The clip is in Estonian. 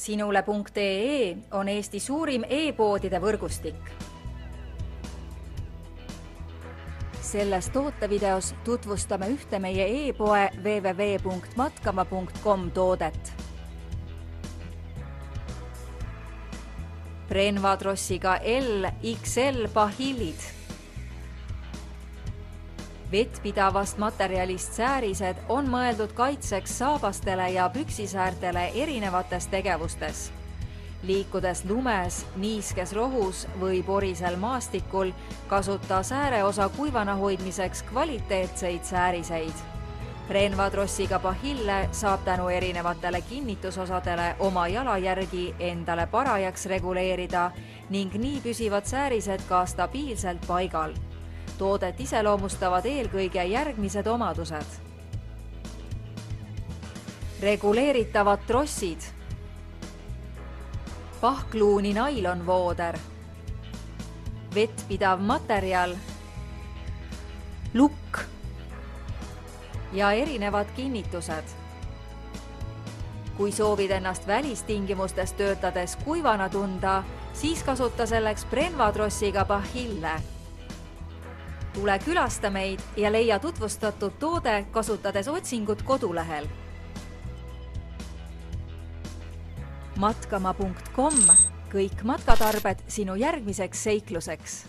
Sinule.ee on Eesti suurim e-poodide võrgustik. Selles tootevideos tutvustame ühte meie e-poe www.matkama.com toodet. Brenva-trossiga L XL pahillid. Vettpidavast materjalist säärised on mõeldud kaitseks saabastele ja püksisäärtele erinevates tegevustes. Liikudes lumes, niiskes rohus või porisel maastikul, kasuta sääreosa kuivana hoidmiseks kvaliteetseid sääriseid. Brenva-trossiga pahille saab tänu erinevatele kinnitusosadele oma jalajärgi endale parajaks reguleerida ning nii püsivad säärised ka stabiilselt paigal. Toodet iseloomustavad eelkõige järgmised omadused. Reguleeritavad trossid. Pahkluuni nailonvooder. Vettpidav materjal. Lukk. Ja erinevad kinnitused. Kui soovid ennast välistingimustes töötades kuivana tunda, siis kasuta selleks Brenva-trossiga pahille. Tule külasta meid ja leia tutvustatud toode kasutades otsingut kodulehel. Matkama.com, kõik matkatarbed sinu järgmiseks seikluseks.